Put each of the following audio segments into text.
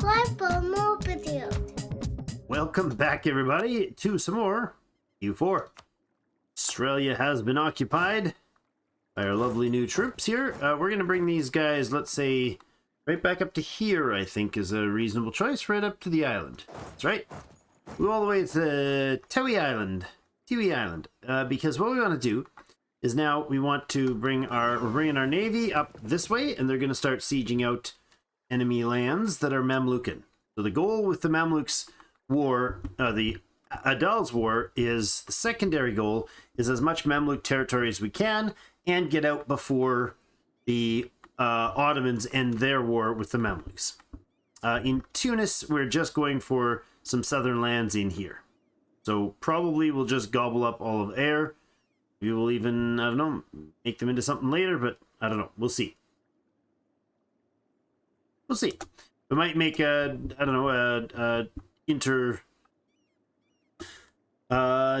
subscribe for more videos. Welcome back, everybody, to some more EU4. Australia has been occupied by our lovely new troops here. We're going to bring these guys, let's say, right back up to here, I think is a reasonable choice, right up to the island. That's right. Go all the way to Tiwi Island. Because what we want to do is now we want to we're bringing our navy up this way, and they're going to start sieging out enemy lands that are Mamlukan. So the goal with the Mamluks war, the Adal's war, is the secondary goal is as much Mamluk territory as we can and get out before the Ottomans end their war with the Mamluks. In Tunis, we're just going for some southern lands in here. So probably we'll just gobble up all of air. We will even, I don't know, make them into something later, but I don't know. We'll see. We'll see. We might make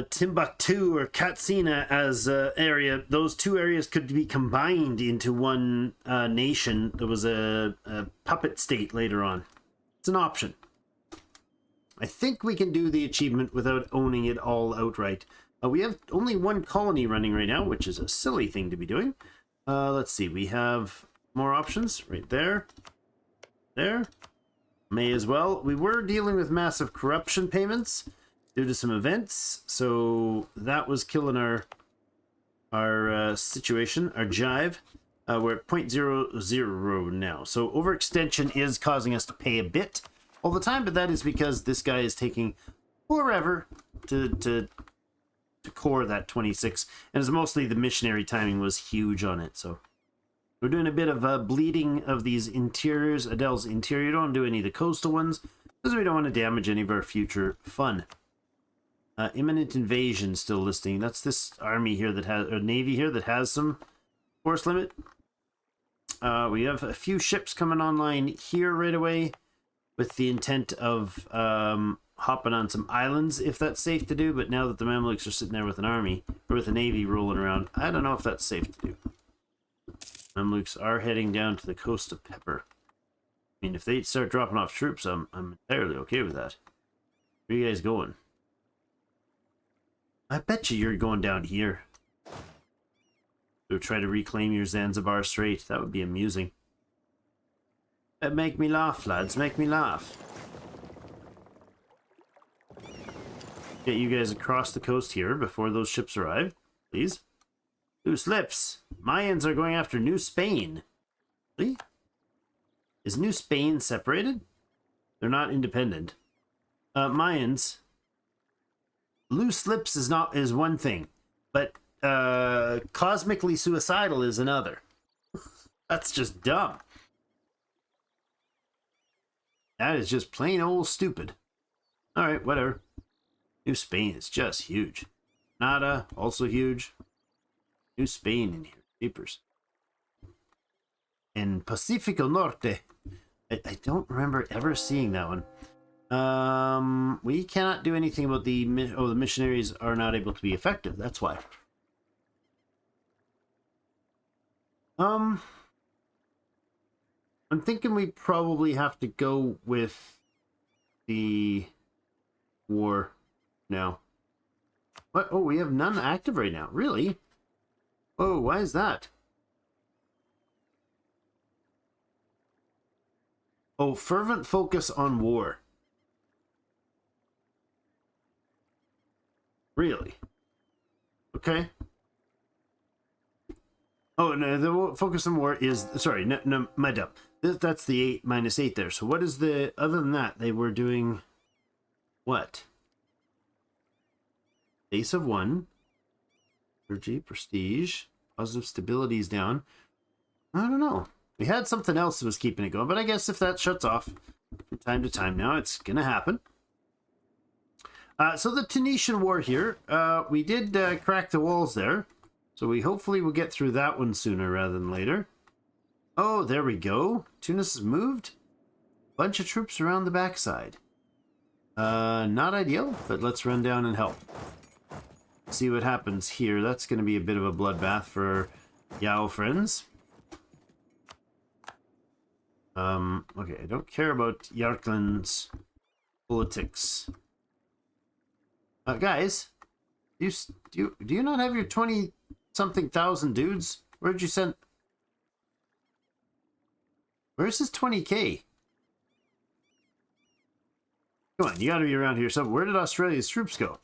Timbuktu or Katsina as an area. Those two areas could be combined into one nation. There was a puppet state later on. It's an option. I think we can do the achievement without owning it all outright. We have only one colony running right now, which is a silly thing to be doing. Let's see. We have more options right there. There. May as well. We were dealing with massive corruption payments due to some events, so that was killing our situation, our jive. We're at 0.00 now, so overextension is causing us to pay a bit all the time, but that is because this guy is taking forever to core that 26, and it's mostly the missionary timing was huge on it. So we're doing a bit of bleeding of these interiors. Adele's interior. Don't want to do any of the coastal ones because we don't want to damage any of our future fun. Imminent invasion still listing. That's this army here that has, or navy here that has some force limit. We have a few ships coming online here right away with the intent of hopping on some islands if that's safe to do. But now that the Mamluks are sitting there with an army or with a navy rolling around, I don't know if that's safe to do. Mamluks are heading down to the coast of Pepper. I mean, if they start dropping off troops, I'm entirely okay with that. Where are you guys going? I bet you're going down here. So try to reclaim your Zanzibar Strait. That would be amusing. Make me laugh, lads. Make me laugh. Get you guys across the coast here before those ships arrive, please. Loose lips. Mayans are going after New Spain. Really? Is New Spain separated? They're not independent. Mayans. Loose lips is one thing, but cosmically suicidal is another. That's just dumb. That is just plain old stupid. All right, whatever. New Spain is just huge. Nada, also huge. New Spain in here. Papers. And Pacifico Norte. I don't remember ever seeing that one. We cannot do anything about the missionaries are not able to be effective. That's why. I'm thinking we probably have to go with the war now. What? Oh, we have none active right now. Really? Oh, why is that? Oh, fervent focus on war. Really? Okay. Oh, no, the focus on war is... Sorry, no, my dumb. That's the 8 minus 8 there. So what is the... Other than that, they were doing... What? Base of 1. Energy, prestige. Positive stability is down. I don't know. We had something else that was keeping it going, but I guess if that shuts off from time to time now, it's going to happen. So the Tunisian war here, we did crack the walls there. So we hopefully will get through that one sooner rather than later. Oh, there we go. Tunis has moved. Bunch of troops around the backside. Not ideal, but let's run down and help. See what happens here. That's going to be a bit of a bloodbath for Yao friends. Okay, I don't care about Yarkland's politics. Guys, do you not have your 20-something thousand dudes? Where'd you send? Where's his 20K? Come on, you gotta be around here somewhere. Where did Australia's troops go?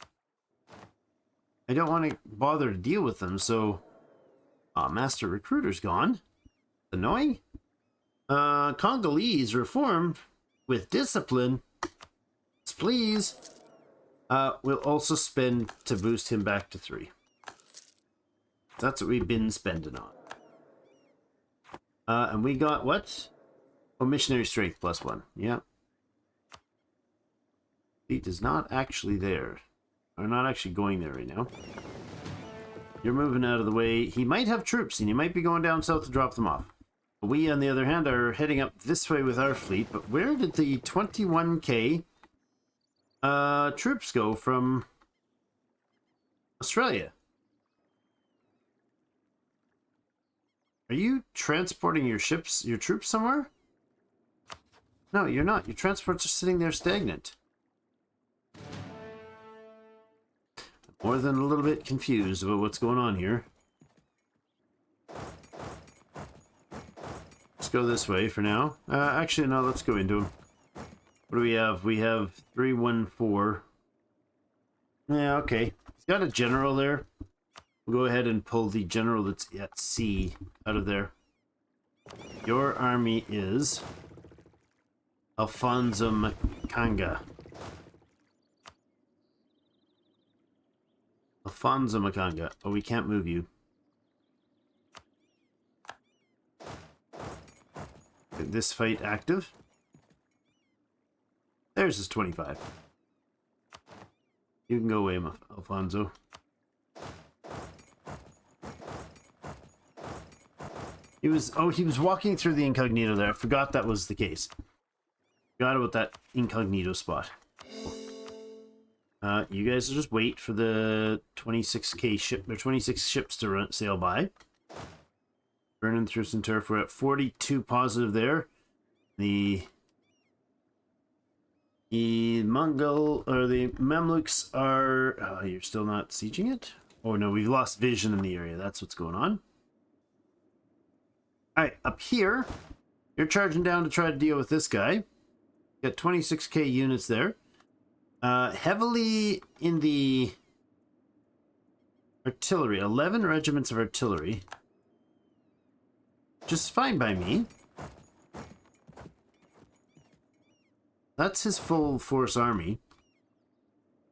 I don't want to bother to deal with them, so... Master Recruiter's gone. Annoying. Congolese reformed with discipline. Please. We'll also spend to boost him back to 3. That's what we've been spending on. And we got what? Oh, missionary strength +1. Yeah. Fleet is not actually there. We're not actually going there right now. You're moving out of the way. He might have troops, and he might be going down south to drop them off. We, on the other hand, are heading up this way with our fleet. But where did the 21K troops go from Australia? Are you transporting your ships, your troops somewhere? No, you're not. Your transports are sitting there stagnant. More than a little bit confused about what's going on here. Let's go this way for now. Actually, no, let's go into them. What do we have? We have 314. Yeah, okay. He's got a general there. We'll go ahead and pull the general that's at sea out of there. Your army is Alfonso Makanga. Alfonso Makanga. Oh, we can't move you. This fight active. There's his 25. You can go away, Alfonso. He was walking through the incognito there. I forgot that was the case. Forgot about that incognito spot. You guys will just wait for the 26K ship, or 26 ships to sail by. Burning through some turf. We're at 42 positive there. The Mongol, or the Mamluks are... Oh, you're still not sieging it? Oh no, we've lost vision in the area. That's what's going on. Alright, up here, you're charging down to try to deal with this guy. Got 26K units there. Heavily in the artillery. 11 regiments of artillery. Just fine by me. That's his full force army.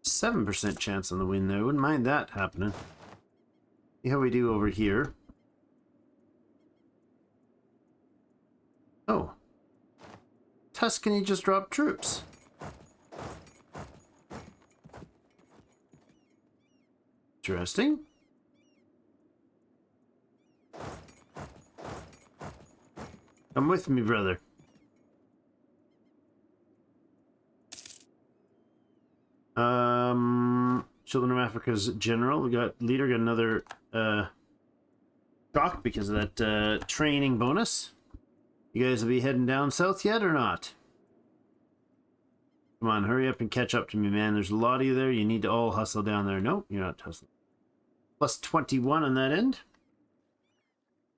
7% chance on the win there. Wouldn't mind that happening. See how we do over here. Oh. Tuscany just dropped troops. Interesting. Come with me, brother. Children of Africa's general. We got leader, got another shock because of that training bonus. You guys will be heading down south yet or not? Come on, hurry up and catch up to me, man. There's a lot of you there. You need to all hustle down there. Nope, you're not hustling. Plus 21 on that end.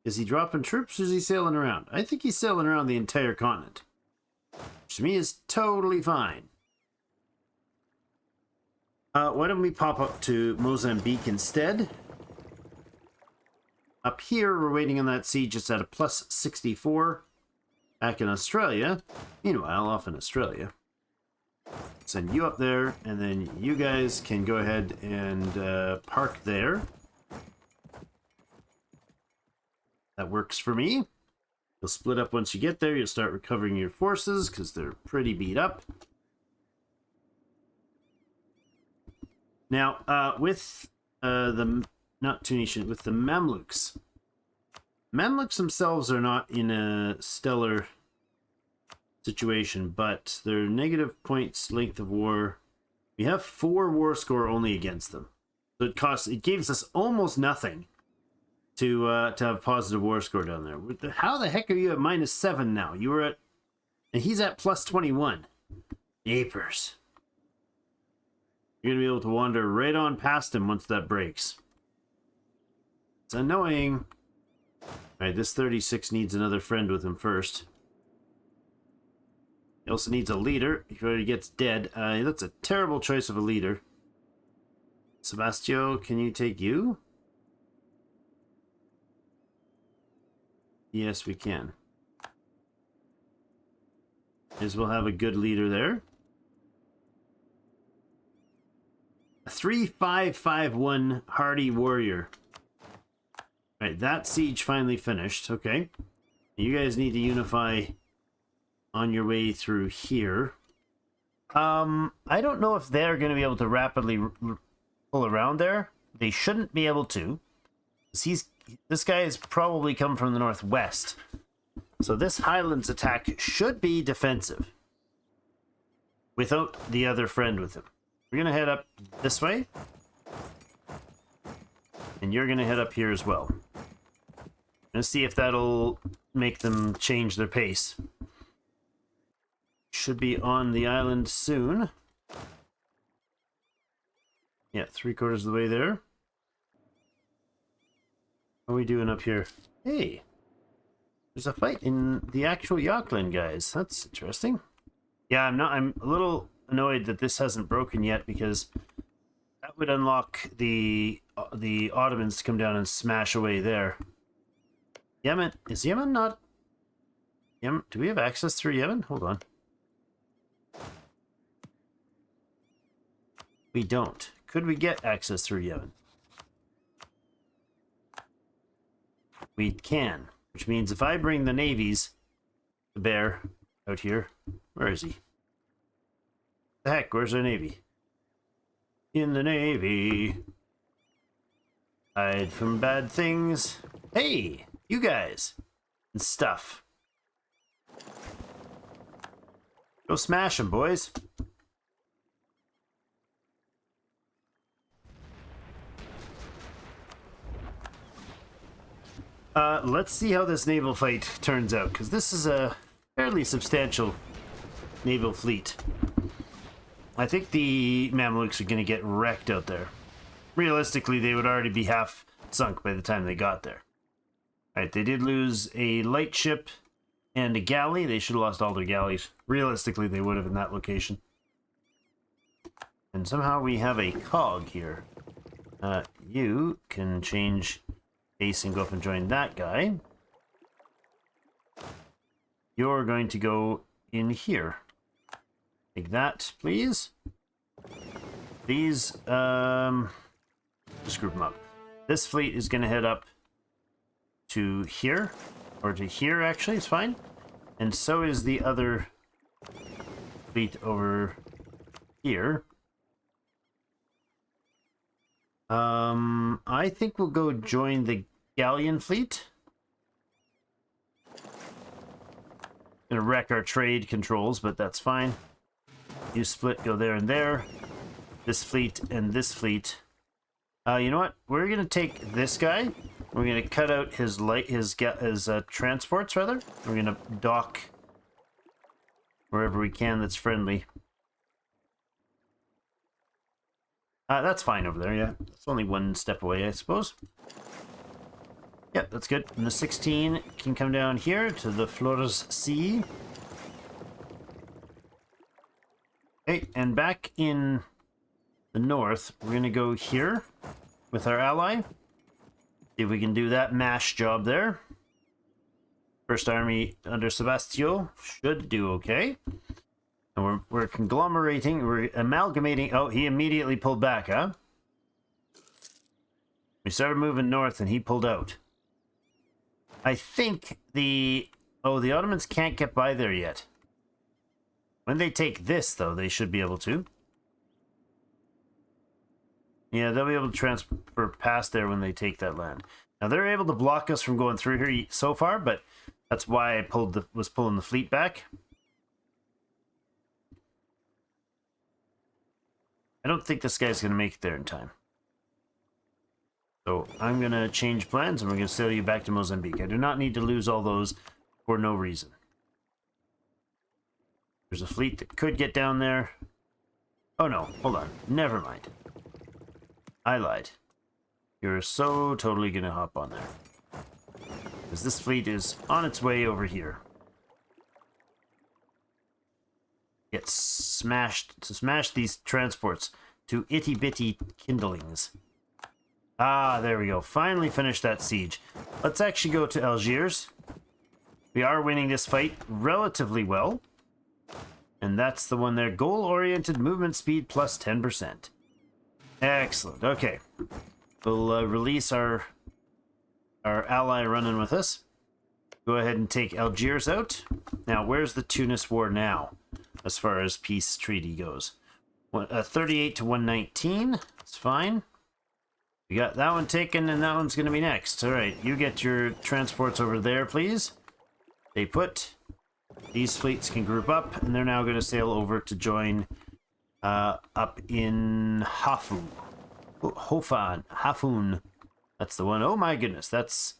Is he dropping troops or is he sailing around? I think he's sailing around the entire continent. Which to me is totally fine. Why don't we pop up to Mozambique instead? Up here, we're waiting on that siege. It's at a plus 64. Back in Australia. Meanwhile, off in Australia. Send you up there, and then you guys can go ahead and park there. That works for me. You'll split up once you get there. You'll start recovering your forces because they're pretty beat up. Now, with not Tunisian, with the Mamluks. Mamluks themselves are not in a stellar situation, but their negative points length of war. We have 4 war score only against them. So it gives us almost nothing to have positive war score down there. How the heck are you at -7 now? You were at And he's at plus 21. Yapers. You're going to be able to wander right on past him once that breaks. It's annoying. Alright, this 36 needs another friend with him first. He also needs a leader. He already gets dead. That's a terrible choice of a leader. Sebastio, can you take you? Yes, we can. As we'll have a good leader there. A 3-5-5-1 hardy warrior. Right, that siege finally finished. Okay. You guys need to unify on your way through here. I don't know if they're going to be able to rapidly pull around there. They shouldn't be able to. This guy has probably come from the northwest. So this Highlands attack should be defensive. Without the other friend with him. We're going to head up this way. And you're going to head up here as well. Let's see if that'll make them change their pace. Should be on the island soon. Yeah, 3/4 of the way there. How are we doing up here? Hey! There's a fight in the actual Yakland, guys. That's interesting. Yeah, I'm a little annoyed that this hasn't broken yet, because that would unlock the Ottomans to come down and smash away there. Yemen, is Yemen not... Yemen, do we have access through Yemen? Hold on. We don't. Could we get access through Yemen? We can. Which means if I bring the navies to bear out here... Where is he? The heck, where's our navy? In the navy. Hide from bad things. Hey, you guys. And stuff. Go smash them, boys. Let's see how this naval fight turns out, because this is a fairly substantial naval fleet. I think the Mamluks are going to get wrecked out there. Realistically, they would already be half sunk by the time they got there. Alright, they did lose a light ship and a galley. They should have lost all their galleys. Realistically, they would have in that location. And somehow we have a cog here. You can change base and go up and join that guy. You're going to go in here. Take that, please. These, just group them up. This fleet is going to head up to here, or to here, actually, it's fine. And so is the other fleet over here. I think we'll go join the galleon fleet. Gonna wreck our trade controls, but that's fine. You split, go there and there. This fleet and this fleet. You know what? We're gonna take this guy. We're gonna cut out his transports, rather. We're gonna dock wherever we can that's friendly. That's fine over there, yeah. It's only one step away, I suppose. Yep, that's good. And the 16 can come down here to the Flores Sea. Okay, and back in the north, we're going to go here with our ally. See if we can do that mash job there. First Army under Sebastio should do okay. And we're conglomerating, we're amalgamating. Oh, he immediately pulled back, huh? We started moving north and he pulled out. I think the Ottomans can't get by there yet. When they take this, though, they should be able to. Yeah, they'll be able to transfer past there when they take that land. Now, they're able to block us from going through here so far, but that's why I was pulling the fleet back. I don't think this guy's going to make it there in time. So I'm going to change plans and we're going to sail you back to Mozambique. I do not need to lose all those for no reason. There's a fleet that could get down there. Oh no, hold on. Never mind. I lied. You're so totally gonna hop on there. Because this fleet is on its way over here. Get smashed to smash these transports to itty bitty kindlings. Ah, there we go. Finally finished that siege. Let's actually go to Algiers. We are winning this fight relatively well. And that's the one there. Goal-oriented movement speed plus 10%. Excellent. Okay. We'll release our ally running with us. Go ahead and take Algiers out. Now, where's the Tunis War now, as far as peace treaty goes? 38 to 119. That's fine. We got that one taken, and that one's going to be next. All right, you get your transports over there, please. They put. These fleets can group up, and they're now going to sail over to join up in Hafun. That's the one. Oh my goodness, that's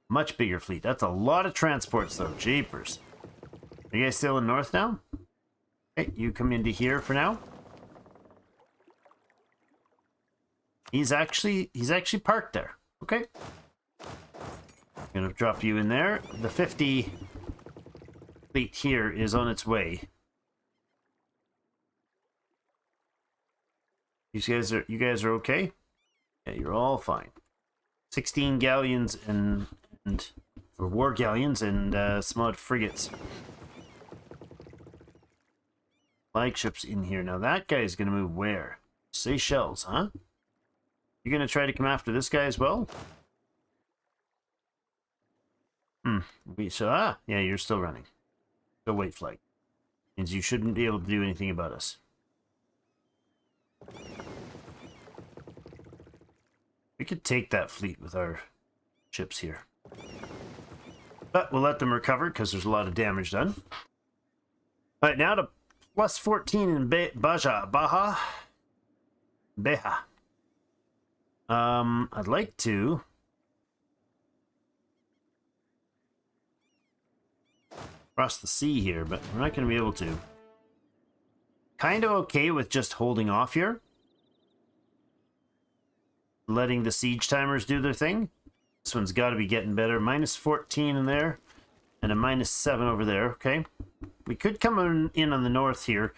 much bigger fleet. That's a lot of transports, though. Jeepers. Are you guys still in north now? Okay, you come into here for now. He's actually parked there. Okay. I'm gonna drop you in there. The 50 fleet here is on its way. You guys are okay? Yeah, you're all fine. 16 galleons and or war galleons and some odd frigates. Flagships in here. Now that guy's gonna move where? Seychelles, huh? You gonna try to come after this guy as well? Yeah, you're still running. Still white flag. Means you shouldn't be able to do anything about us. We could take that fleet with our ships here. But we'll let them recover because there's a lot of damage done. Alright, now to plus 14 in Beha. I'd like to cross the sea here, but we're not going to be able to. Kind of okay with just holding off here. Letting the siege timers do their thing. This one's got to be getting better. Minus 14 in there. And a minus 7 over there. Okay. We could come in on the north here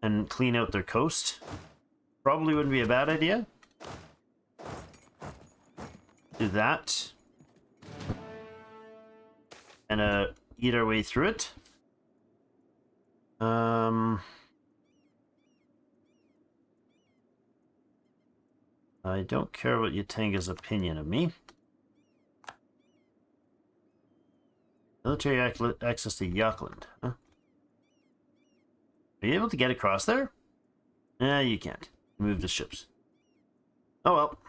and clean out their coast. Probably wouldn't be a bad idea. Do that. And eat our way through it. I don't care what Yatanga's opinion of me. Military access to Yakland. Huh? Are you able to get across there? You can't. Move the ships. Oh well.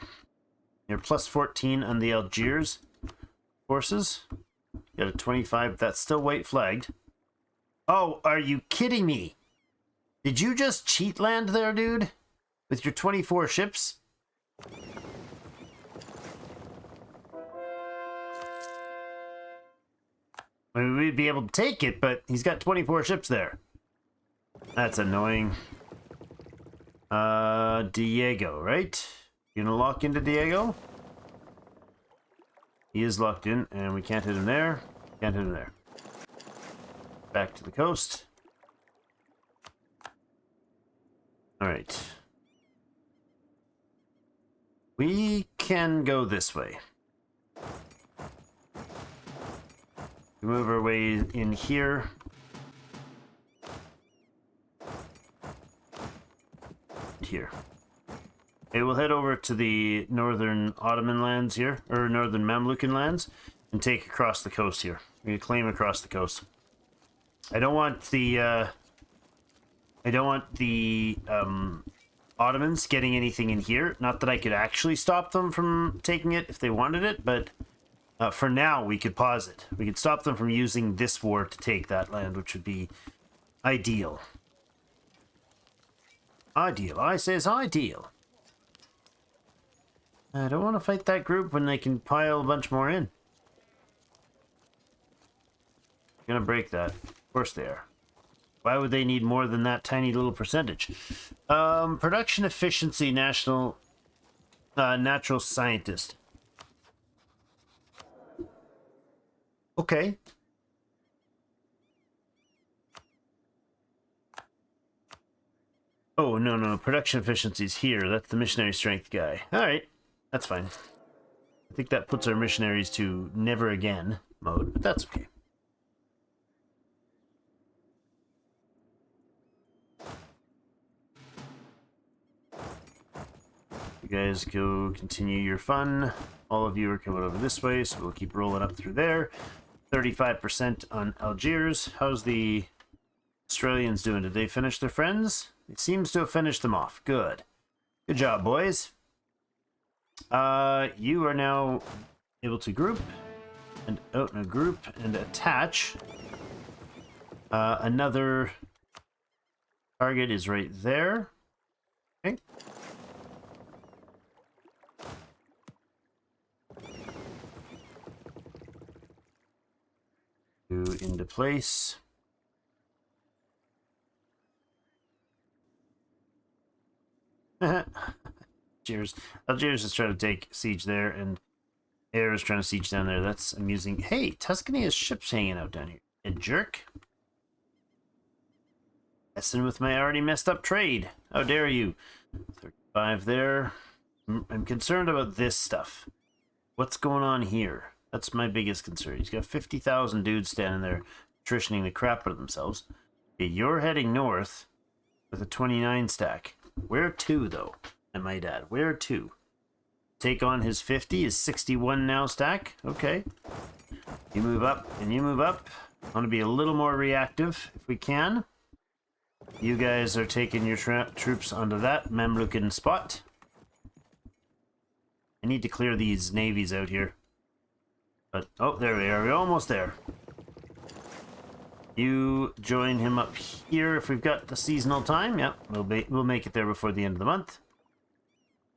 You're plus 14 on the Algiers forces. You got a 25. That's still white flagged. Oh, are you kidding me? Did you just cheat land there, dude? With your 24 ships? I mean, we'd be able to take it, but he's got 24 ships there. That's annoying. Diego, right? You gonna lock into Diego? He is locked in, and we can't hit him there. Can't hit him there. Back to the coast. Alright. We can go this way. We move our way in here. Here. Okay, we'll head over to the northern Ottoman lands here, or northern Mamlukan lands, and take across the coast here. We're gonna claim across the coast. I don't want the Ottomans getting anything in here. Not that I could actually stop them from taking it if they wanted it, but for now we could pause it. We could stop them from using this war to take that land, which would be ideal. Ideal. I says ideal. I don't want to fight that group when they can pile a bunch more in. Gonna break that. Of course they are. Why would they need more than that tiny little percentage? Production efficiency, natural scientist. Okay. Oh, no. Production efficiency's here. That's the missionary strength guy. All right. That's fine. I think that puts our missionaries to never again mode, but that's okay. You guys go continue your fun. All of you are coming over this way, so we'll keep rolling up through there. 35% on Algiers. How's the Australians doing? Did they finish their friends? It seems to have finished them off. Good. Good job, boys. You are now able to group and group and attach. Another target is right there. Okay. Into place. Cheers. Algiers is trying to take siege there, and Air is trying to siege down there. That's amusing. Hey, Tuscany has ships hanging out down here. A jerk. Messing with my already messed up trade. How dare you? 35 there. I'm concerned about this stuff. What's going on here? That's my biggest concern. He's got 50,000 dudes standing there, attritioning the crap out of themselves. Okay, you're heading north with a 29 stack. Where to, though? I might add. Where to? Take on his 50, his 61 now stack. Okay. You move up, and you move up. I want to be a little more reactive, if we can. You guys are taking your troops onto that Mamlukan spot. I need to clear these navies out here. But, oh, there we are. We're almost there. You join him up here if we've got the seasonal time. Yep, we'll make it there before the end of the month.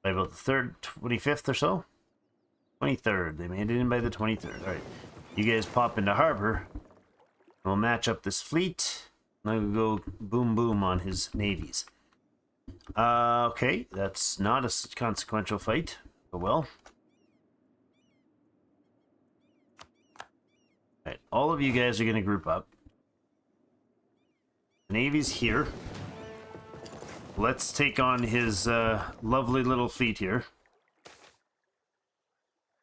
By about the 3rd, 25th or so. 23rd. They made it in by the 23rd. All right. You guys pop into harbor. We'll match up this fleet. And we'll go boom boom on his navies. Okay, that's not a consequential fight. Oh well. Alright, all of you guys are going to group up. The Navy's here. Let's take on his lovely little fleet here.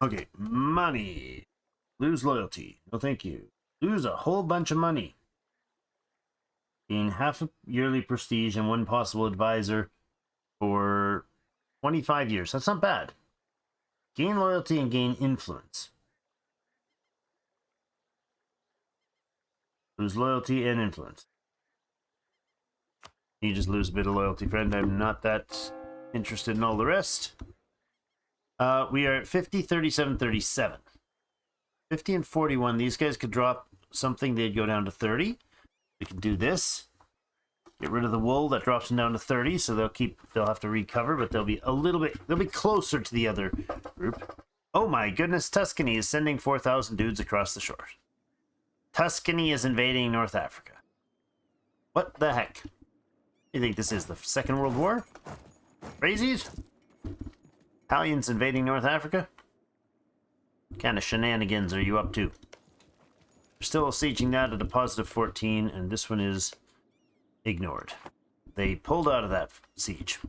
Okay, money. Lose loyalty. No thank you. Lose a whole bunch of money. Gain half a yearly prestige and one possible advisor for 25 years. That's not bad. Gain loyalty and gain influence. Lose loyalty and influence. You just lose a bit of loyalty, friend. I'm not that interested in all the rest. We are at 50, 37, 37. 50 and 41. These guys could drop something. They'd go down to 30. We can do this. Get rid of the wool. That drops them down to 30. So they'll have to recover, but they'll be closer to the other group. Oh my goodness. Tuscany is sending 4,000 dudes across the shore. Tuscany is invading North Africa. What the heck? You think this is the Second World War? Crazies? Italians invading North Africa? What kind of shenanigans are you up to? We're still sieging that at a positive 14, and this one is ignored. They pulled out of that siege.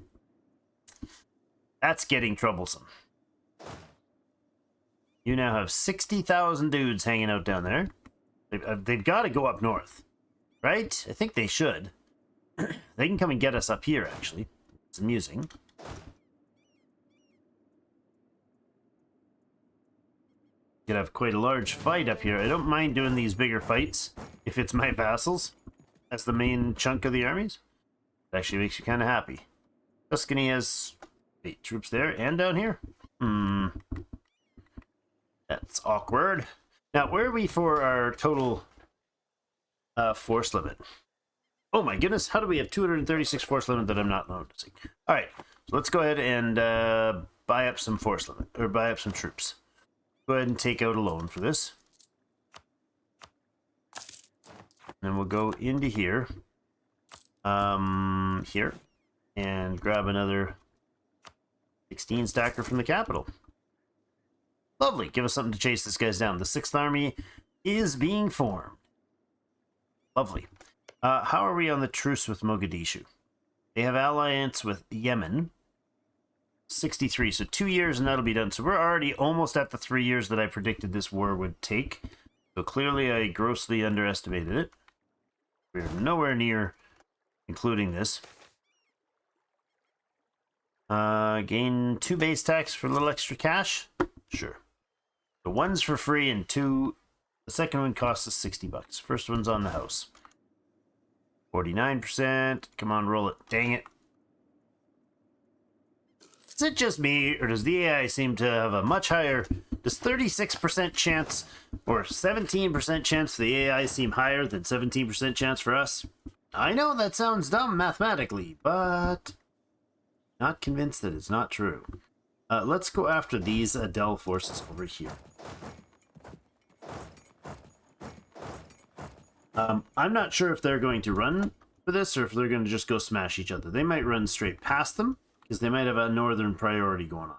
That's getting troublesome. You now have 60,000 dudes hanging out down there. They've got to go up north, right? I think they should. They can come and get us up here, actually. It's amusing. Could have quite a large fight up here. I don't mind doing these bigger fights if it's my vassals. That's the main chunk of the armies. It actually makes you kind of happy. Tuscany has 8 troops there and down here. That's awkward. Now, where are we for our total force limit? Oh my goodness, how do we have 236 force limit that I'm not noticing? All right, so let's go ahead and buy up some force limit, or buy up some troops. Go ahead and take out a loan for this. And then we'll go into here. Here. And grab another 16 stacker from the capital. Lovely. Give us something to chase this guys down. The 6th Army is being formed. Lovely. How are we on the truce with Mogadishu? They have alliance with Yemen. 63. So 2 years and that'll be done. So we're already almost at the 3 years that I predicted this war would take. So clearly I grossly underestimated it. We're nowhere near including this. Gain 2 base tax for a little extra cash? Sure. The one's for free and 2... The second one costs us 60 bucks. First one's on the house. 49%. Come on, roll it. Dang it. Is it just me, or does the AI seem to have a much higher... Does 36% chance or 17% chance for the AI seem higher than 17% chance for us? I know that sounds dumb mathematically, but... Not convinced that it's not true. Let's go after these Adel forces over here. I'm not sure if they're going to run for this or if they're going to just go smash each other. They might run straight past them because they might have a northern priority going on,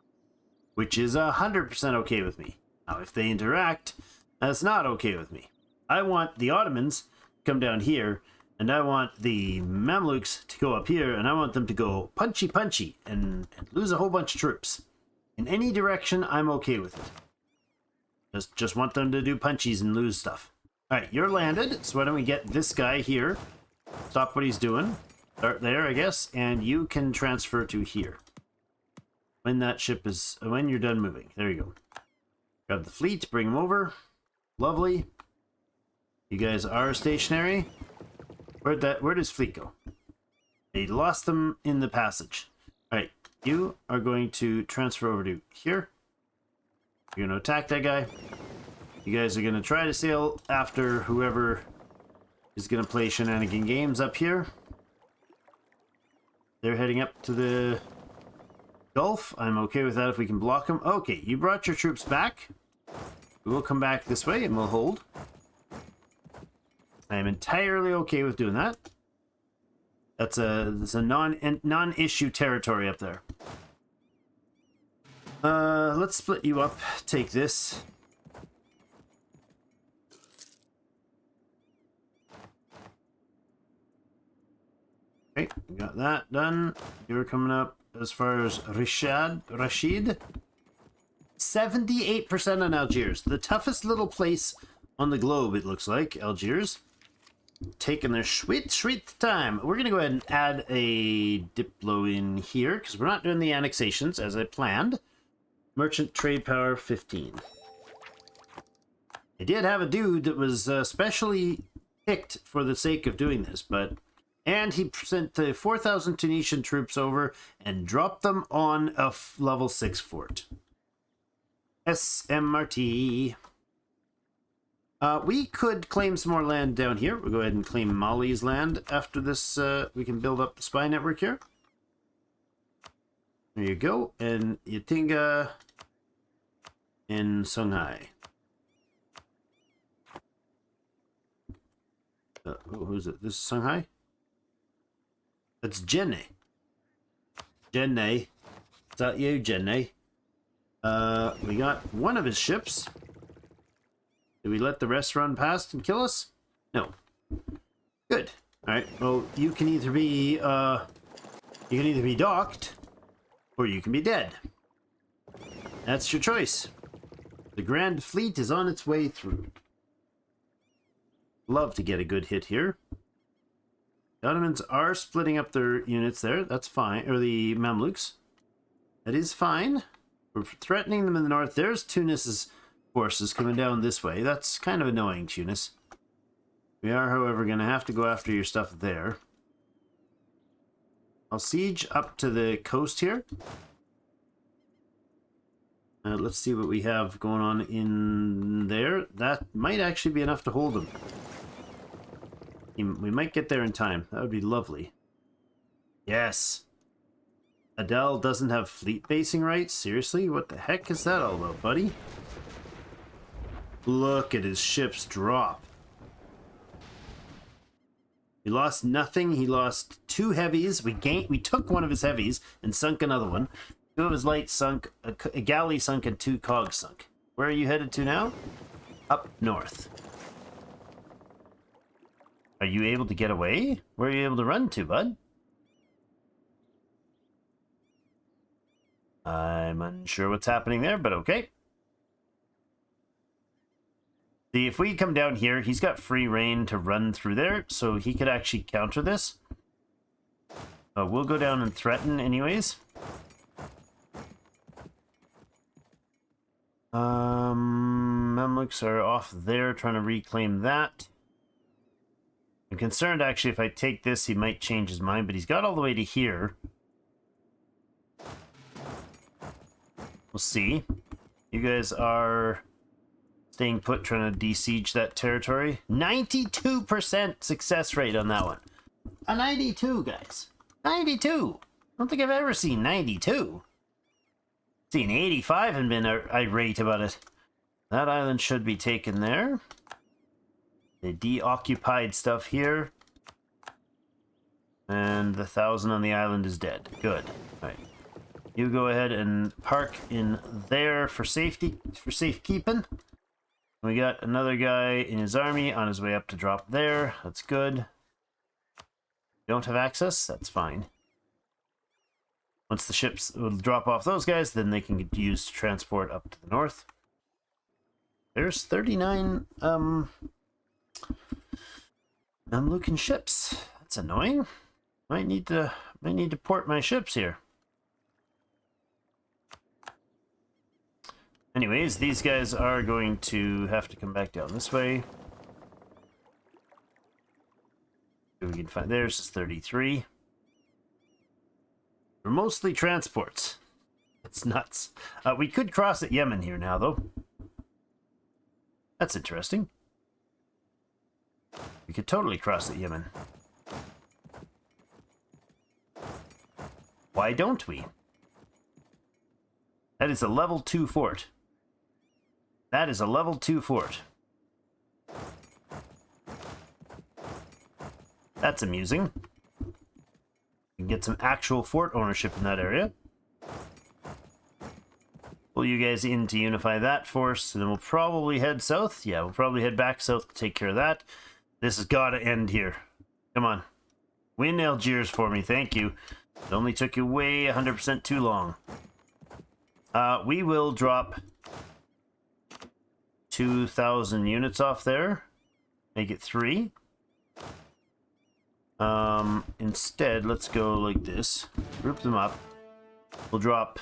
which is 100% okay with me. Now, if they interact, that's not okay with me. I want the Ottomans to come down here, and I want the Mamluks to go up here, and I want them to go punchy and lose a whole bunch of troops. In any direction, I'm okay with it. Just want them to do punchies and lose stuff. Alright, you're landed, so why don't we get this guy here. Stop what he's doing. Start there, I guess, and you can transfer to here. When that ship is... When you're done moving. There you go. Grab the fleet, bring them over. Lovely. You guys are stationary. Where does fleet go? They lost them in the passage. Alright, you are going to transfer over to here. You're going to attack that guy. You guys are going to try to sail after whoever is going to play shenanigan games up here. They're heading up to the Gulf. I'm okay with that if we can block them. Okay, you brought your troops back. We will come back this way and we'll hold. I am entirely okay with doing that. That's a non-issue territory up there. Let's split you up. Take this. Okay, we got that done. You're coming up as far as Rashid. 78% on Algiers. The toughest little place on the globe, it looks like, Algiers. Taking their sweet time. We're going to go ahead and add a Diplo in here, because we're not doing the annexations as I planned. Merchant trade power 15. I did have a dude that was specially picked for the sake of doing this, but... And he sent the 4,000 Tunisian troops over and dropped them on a level 6 fort. SMRT. We could claim some more land down here. We'll go ahead and claim Mali's land after this. We can build up the spy network here. There you go. And Yatinga and Songhai. Who's it? This is Songhai? That's Jenny. Jenny. Is that you, Jenny? We got one of his ships. Did we let the rest run past and kill us? No. Good. Alright, well, you can either be docked, or you can be dead. That's your choice. The Grand Fleet is on its way through. Love to get a good hit here. The Ottomans are splitting up their units there. That's fine. Or the Mamluks. That is fine. We're threatening them in the north. There's Tunis's forces coming down this way. That's kind of annoying, Tunis. We are, however, going to have to go after your stuff there. I'll siege up to the coast here. Let's see what we have going on in there. That might actually be enough to hold them. We might get there in time. That would be lovely. Yes. Adel doesn't have fleet basing rights? Seriously? What the heck is that all about, buddy? Look at his ships drop. We lost nothing. He lost 2 heavies. We took one of his heavies and sunk another one. 2 of his lights sunk, a galley sunk, and 2 cogs sunk. Where are you headed to now? Up north. Are you able to get away? Where are you able to run to, bud? I'm unsure what's happening there, but okay. See, if we come down here, he's got free reign to run through there, so he could actually counter this. We'll go down and threaten anyways. Mamluks are off there trying to reclaim that. I'm concerned actually if I take this he might change his mind, but he's got all the way to here. We'll see. You guys are staying put trying to besiege that territory. 92% success rate on that one. A 92, guys. 92. I don't think I've ever seen 92. Seen 85 and been irate about it. That island should be taken there. The deoccupied stuff here. And the 1,000 on the island is dead. Good. All right. You go ahead and park in there for safety, for safekeeping. We got another guy in his army on his way up to drop there. That's good. Don't have access? That's fine. Once the ships will drop off those guys, then they can get used to transport up to the north. There's 39 Mamlukan ships. That's annoying. Might need to port my ships here. Anyways, these guys are going to have to come back down this way. We can find theirs is 33. We're mostly transports. That's nuts. We could cross at Yemen here now, though. That's interesting. We could totally cross at Yemen. Why don't we? That is a level 2 fort. That is a level 2 fort. That's amusing. We can get some actual fort ownership in that area. Pull you guys in to unify that force, and then we'll probably head south. Yeah, we'll probably head back south to take care of that. This has got to end here. Come on. Win Algiers for me, thank you. It only took you way 100% too long. We will drop 2,000 units off there. Make it 3. Instead, let's go like this. Group them up. We'll drop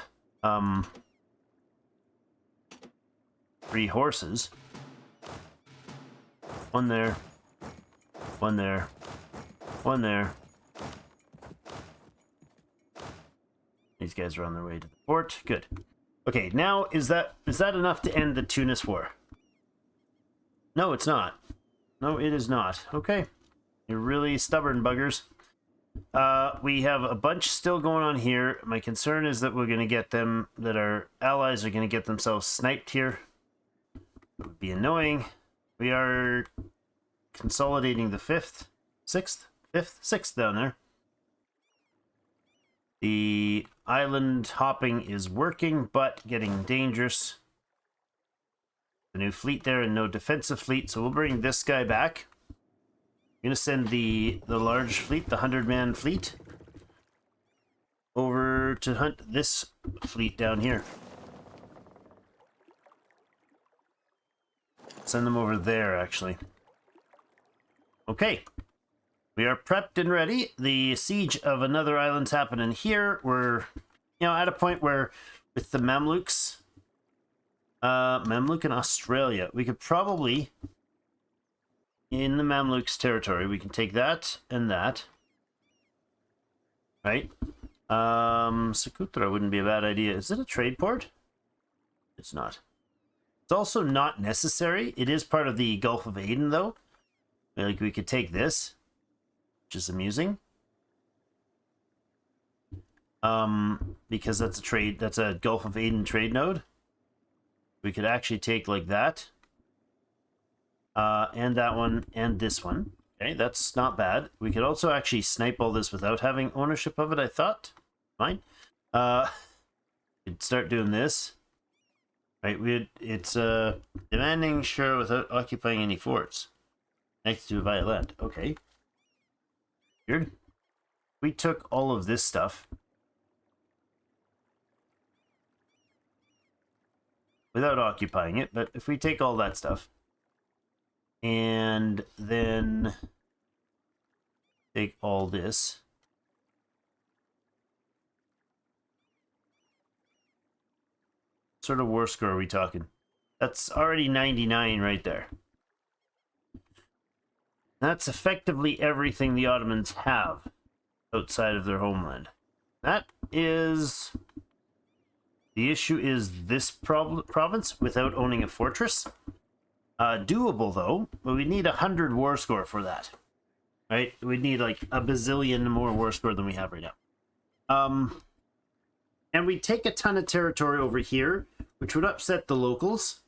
3 horses. 1 there. 1 there. 1 there. These guys are on their way to the port. Good. Okay, now is that enough to end the Tunis War? No, it's not. No, it is not. Okay. You're really stubborn buggers. We have a bunch still going on here. My concern is that we're going to get them, that our allies are going to get themselves sniped here. It would be annoying. We are consolidating the 5th, 6th, 5th, 6th down there. The island hopping is working, but getting dangerous. The new fleet there and no defensive fleet, so we'll bring this guy back. I'm going to send the large fleet, the 100-man fleet, over to hunt this fleet down here. Send them over there, actually. Okay. We are prepped and ready. The siege of another island's happening here. We're, at a point where, with the Mamluks, Mamluk in Australia, we could probably, in the Mamluks territory, we can take that and that. Right? Socotra wouldn't be a bad idea. Is it a trade port? It's not. It's also not necessary. It is part of the Gulf of Aden, though. Like, we could take this, which is amusing. Because that's a Gulf of Aden trade node. We could actually take like that. And that one, and this one. Okay, that's not bad. We could also actually snipe all this without having ownership of it, I thought. Fine. We'd start doing this. Right, it's demanding sure without occupying any forts. Next to a violent. Okay. Weird. We took all of this stuff without occupying it, but if we take all that stuff and then take all this, what sort of war score are we talking? That's already 99 right there. That's effectively everything the Ottomans have outside of their homeland. That is... The issue is this province without owning a fortress. Doable, though, but we need 100 war score for that. Right? We'd need like a bazillion more war score than we have right now. And we take a ton of territory over here, which would upset the locals.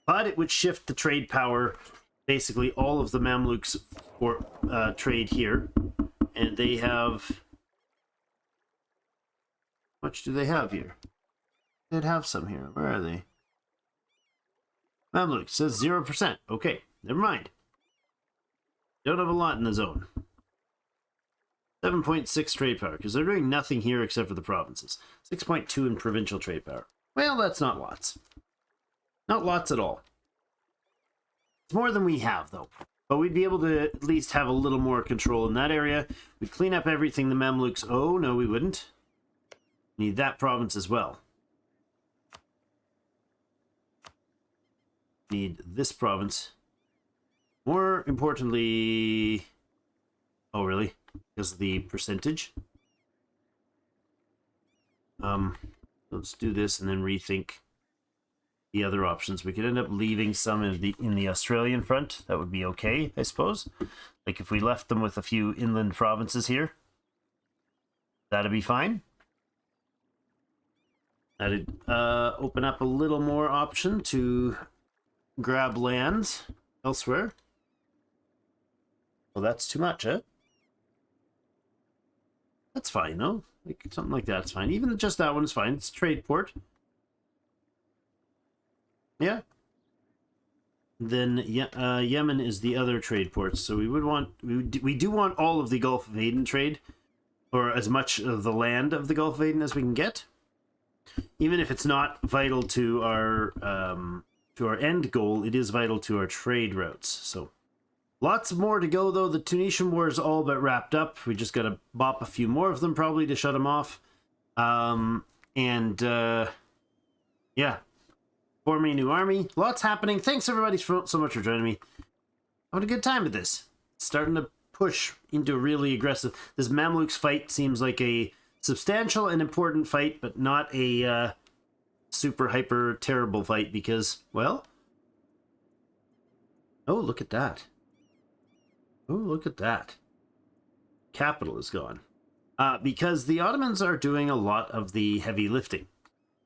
But it would shift the trade power. Basically, all of the Mamluks for trade here. And they have... How much do they have here? They'd have some here. Where are they? Mamluk says 0%. Okay, never mind. Don't have a lot in the zone. 7.6 trade power, because they're doing nothing here except for the provinces. 6.2 in provincial trade power. Well, that's not lots. Not lots at all. It's more than we have, though. But we'd be able to at least have a little more control in that area. We'd clean up everything the Mamluks... Oh, no, we wouldn't. Need that province as well. Need this province. More importantly... Oh, really? Because of the percentage? Let's do this and then rethink the other options. We could end up leaving some in the Australian front. That would be okay, I suppose. Like if we left them with a few inland provinces here. That'd be fine. That'd open up a little more option to grab lands elsewhere. Well, that's too much, huh? That's fine, though. Like, something like that's fine. Even just that one is fine. It's a trade port. Yeah. Then Yemen is the other trade port. So we would want... We do want all of the Gulf of Aden trade. Or as much of the land of the Gulf of Aden as we can get. Even if it's not vital to our end goal, it is vital to our trade routes. So lots more to go, though. The Tunisian War is all but wrapped up. We just got to bop a few more of them probably to shut them off. Yeah, forming a new army. Lots happening. Thanks everybody so much for joining me. Having a good time with this. Starting to push into a really aggressive. This Mamluks fight seems like a substantial and important fight, but not a super hyper terrible fight because, well... Oh, look at that. Oh, look at that. Capital is gone. Because the Ottomans are doing a lot of the heavy lifting,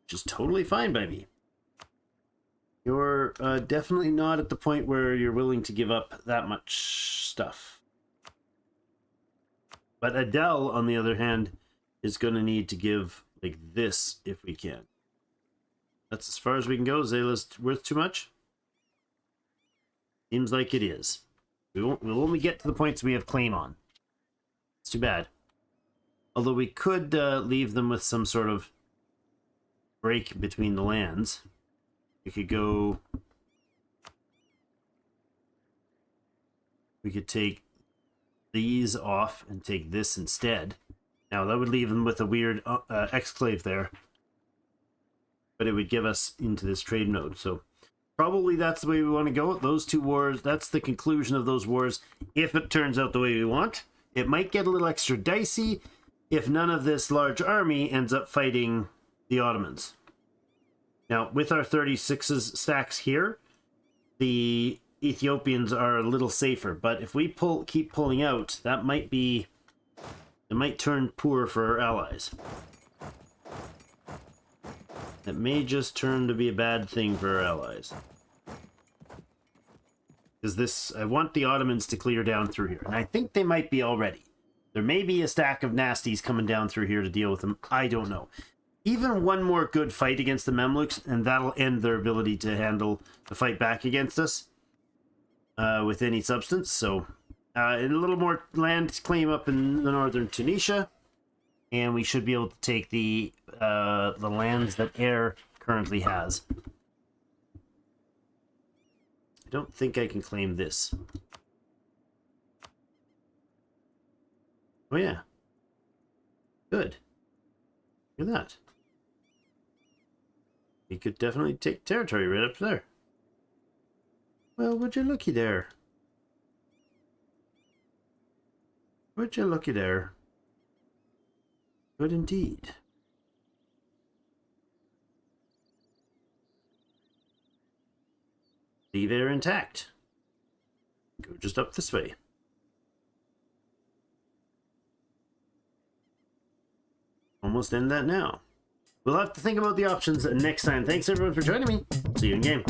which is totally fine by me. You're definitely not at the point where you're willing to give up that much stuff. But Adele, on the other hand, is going to need to give like this if we can. That's as far as we can go. Zayla's worth too much? Seems like it is. We'll only get to the points we have claim on. It's too bad. Although we could leave them with some sort of break between the lands. We could go... We could take these off and take this instead. Now, that would leave them with a weird exclave there. But it would give us into this trade node. So probably that's the way we want to go. Those two wars, that's the conclusion of those wars. If it turns out the way we want. It might get a little extra dicey if none of this large army ends up fighting the Ottomans. Now, with our 36s stacks here, the Ethiopians are a little safer. But if we keep pulling out, that might be... It might turn poor for our allies. It may just turn to be a bad thing for our allies. Because this, I want the Ottomans to clear down through here. And I think they might be already. There may be a stack of nasties coming down through here to deal with them. I don't know. Even one more good fight against the Mamluks, and that'll end their ability to handle the fight back against us with any substance. So, a little more land claim up in the northern Tunisia, and we should be able to take the lands that Air currently has. I don't think I can claim this. Oh yeah. Good. Look at that. We could definitely take territory right up there. Well, would you looky there? Would you looky there? Good indeed. Leave Air intact. Go just up this way. Almost end that now. We'll have to think about the options next time. Thanks everyone for joining me. See you in game.